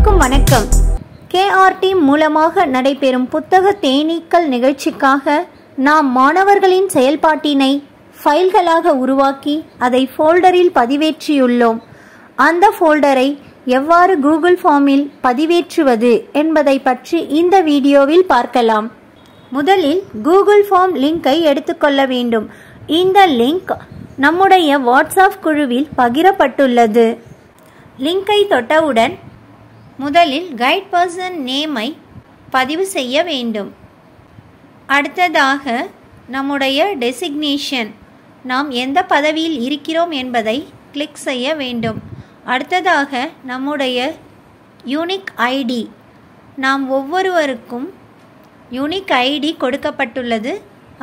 அனைவருக்கும் வணக்கம். KRT மூலமாக நடைபெறும் புத்தக தேனீக்கள் நிகழ்ச்சிக்காக நாம் மாணவர்களின் செயல்பாட்டினை ஃபைல்களாக உருவாக்கி அதை ஃபோல்டரில் பதிவேற்றியுள்ளோம். அந்த ஃபோல்டரை எவ்வாறு கூகுள் ஃபார்மில் பதிவேற்றுவது என்பதை பற்றி இந்த வீடியோவில் பார்க்கலாம். முதலில் கூகுள் ஃபார்ம் லிங்கை எடுத்துக்கொள்ள வேண்டும். இந்த லிங்க் நம்முடைய வாட்ஸ்அப் குழுவில் பகிரப்பட்டுள்ளது. லிங்கை தொட்டவுடன் முதலில் கைட் பர்சன் நேமை பதிவு செய்ய வேண்டும். அடுத்ததாக நம்முடைய டெசிக்னேஷன், நாம் எந்த பதவியில் இருக்கிறோம் என்பதை கிளிக் செய்ய வேண்டும். அடுத்ததாக நம்முடைய யூனிக் ஐடி, நாம் ஒவ்வொருவருக்கும் யூனிக் ஐடி கொடுக்கப்பட்டுள்ளது,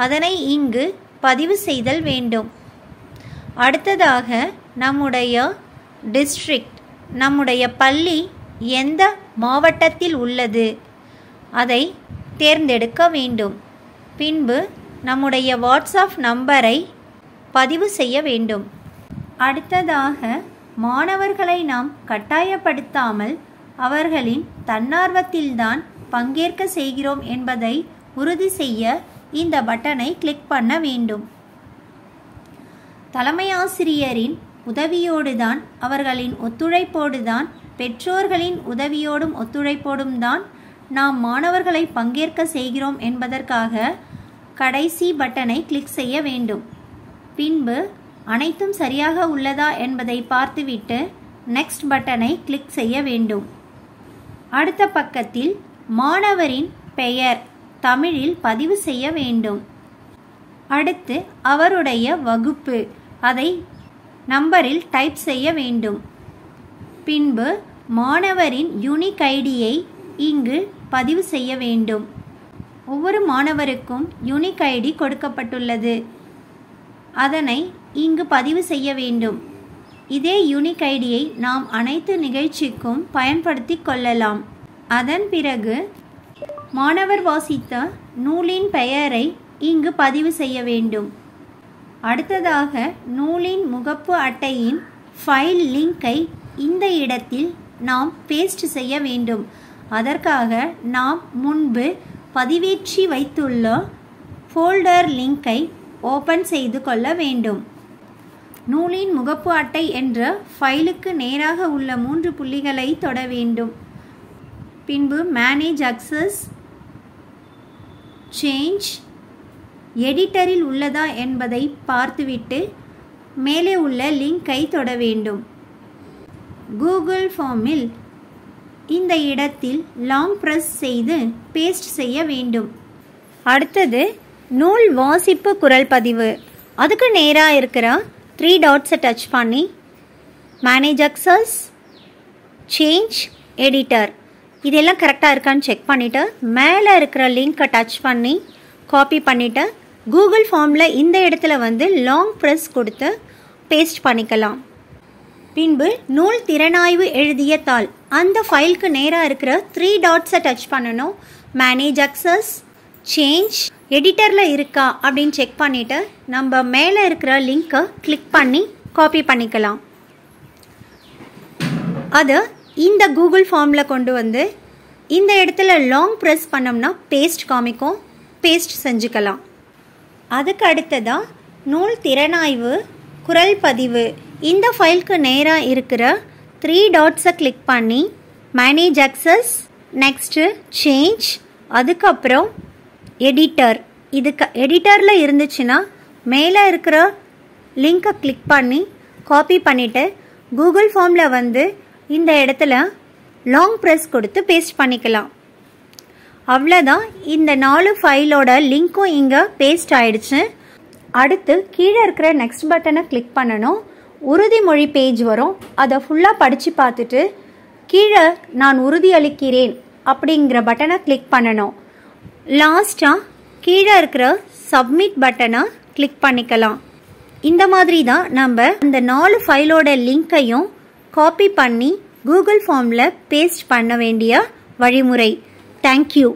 அதனை இங்கு பதிவு செய்தல் வேண்டும். அடுத்ததாக நம்முடைய டிஸ்ட்ரிக்ட், நம்முடைய பள்ளி எந்த மாவட்டத்தில் உள்ளது அதை தேர்ந்தெடுக்க வேண்டும். பின்பு நம்முடைய வாட்ஸ்அப் நம்பரை பதிவு செய்ய வேண்டும். அடுத்ததாக மாணவர்களை நாம் கட்டாயப்படுத்தாமல் அவர்களின் தன்னார்வத்தில்தான் பங்கேற்க செய்கிறோம் என்பதை உறுதி செய்ய இந்த பட்டனை கிளிக் பண்ண வேண்டும். தலைமை ஆசிரியரின் உதவியோடுதான், அவர்களின் ஒத்துழைப்போடுதான், பெற்றோர்களின் உதவியோடும் ஒத்துழைப்போடும் தான் நாம் மாணவர்களை பங்கேற்க செய்கிறோம் என்பதற்காக கடைசி பட்டனை கிளிக் செய்ய வேண்டும். பின்பு அனைத்தும் சரியாக உள்ளதா என்பதை பார்த்துவிட்டு நெக்ஸ்ட் பட்டனை கிளிக் செய்ய வேண்டும். அடுத்த பக்கத்தில் மாணவரின் பெயர் தமிழில் பதிவு செய்ய வேண்டும். அடுத்து அவருடைய வகுப்பு, அதை நம்பரில் டைப் செய்ய வேண்டும். பின்பு மாணவரின் யூனிக் ஐடியை இங்கு பதிவு செய்ய வேண்டும். ஒவ்வொரு மாணவருக்கும் யூனிக் ஐடி கொடுக்கப்பட்டுள்ளது, அதனை இங்கு பதிவு செய்ய வேண்டும். இதே யூனிக் ஐடியை நாம் அனைத்து நிகழ்ச்சிக்கும் பயன்படுத்தி கொள்ளலாம். அதன் பிறகு மாணவர் வாசித்த நூலின் பெயரை இங்கு பதிவு செய்ய வேண்டும். அடுத்ததாக நூலின் முகப்பு அட்டையின் ஃபைல் லிங்கை இந்த இடத்தில் நாம் பேஸ்ட் செய்ய வேண்டும். அதற்காக நாம் முன்பு பதிவேற்றி வைத்துள்ள ஃபோல்டர் லிங்கை ஓபன் செய்து கொள்ள வேண்டும். நூலின் முகப்பு அட்டை என்ற ஃபைலுக்கு நேராக உள்ள 3 புள்ளிகளை தொட வேண்டும். பின்பு மேனேஜ் அக்சஸ், சேஞ்ச், எடிட்டரில் உள்ளதா என்பதை பார்த்துவிட்டு மேலே உள்ள லிங்கை தொட வேண்டும். கூகுள் ஃபார்மில் இந்த இடத்தில் லாங் பிரஸ் செய்து பேஸ்ட் செய்ய வேண்டும். அடுத்தது நூல் வாசிப்பு குரல் பதிவு, அதுக்கு நேராக இருக்கிற 3 டாட்ஸை டச் பண்ணி மேனேஜ் அக்சஸ், சேஞ்ச், எடிட்டர் இதெல்லாம் கரெக்டாக இருக்கான்னு செக் பண்ணிவிட்டு மேலே இருக்கிற லிங்கை டச் பண்ணி காப்பி பண்ணிவிட்டு கூகுள் ஃபார்மில் இந்த இடத்துல லாங் ப்ரெஸ் கொடுத்து பேஸ்ட் பண்ணிக்கலாம். பின்பு நூல் திறனாய்வு எழுதிய தாள், அந்த ஃபைலுக்கு நேராக இருக்கிற 3 டாட்ஸை டச் பண்ணணும். மேனேஜ் அக்சஸ், சேஞ்ச், எடிட்டரில் இருக்கா அப்படின்னு செக் பண்ணிவிட்டு நம்ம மேலே இருக்கிற லிங்கை கிளிக் பண்ணி காப்பி பண்ணிக்கலாம். அதை இந்த கூகுள் ஃபார்மில் கொண்டு இந்த இடத்துல லாங் ப்ரெஸ் பண்ணோம்னா பேஸ்ட் காமிக்கும், பேஸ்ட் செஞ்சுக்கலாம். அதுக்கு அடுத்ததாக நூல் திறனாய்வு குரல் பதிவு, இந்த ஃபைலுக்கு நேராக இருக்கிற 3 டாட்ஸை கிளிக் பண்ணி மேனேஜ் அக்சஸ், நெக்ஸ்ட்டு சேஞ்ச், அதுக்கப்புறம் எடிட்டர். இதுக்கு எடிட்டரில் இருந்துச்சுன்னா மேலே இருக்கிற லிங்கை கிளிக் பண்ணி காப்பி பண்ணிவிட்டு கூகுள் ஃபார்மில் இந்த இடத்துல லாங் ப்ரெஸ் கொடுத்து பேஸ்ட் பண்ணிக்கலாம். அவ்வளோதான், இந்த 4 ஃபைலோட லிங்க்கும் இங்கே பேஸ்ட் ஆயிடுச்சு. அடுத்து கீழே இருக்கிற நெக்ஸ்ட் பட்டனை கிளிக் பண்ணணும். உறுதிமொழி பேஜ் வரும், அதை ஃபுல்லாக படித்து பார்த்துட்டு கீழே நான் உறுதியளிக்கிறேன் அப்படிங்கிற பட்டனை கிளிக் பண்ணணும். லாஸ்ட்டாக கீழே இருக்கிற சப்மிட் பட்டனை கிளிக் பண்ணிக்கலாம். இந்த மாதிரி தான் நம்ம இந்த 4 ஃபைலோட லிங்கையும் காப்பி பண்ணி கூகுள் ஃபார்மில் பேஸ்ட் பண்ண வேண்டிய வழிமுறை. Thank you.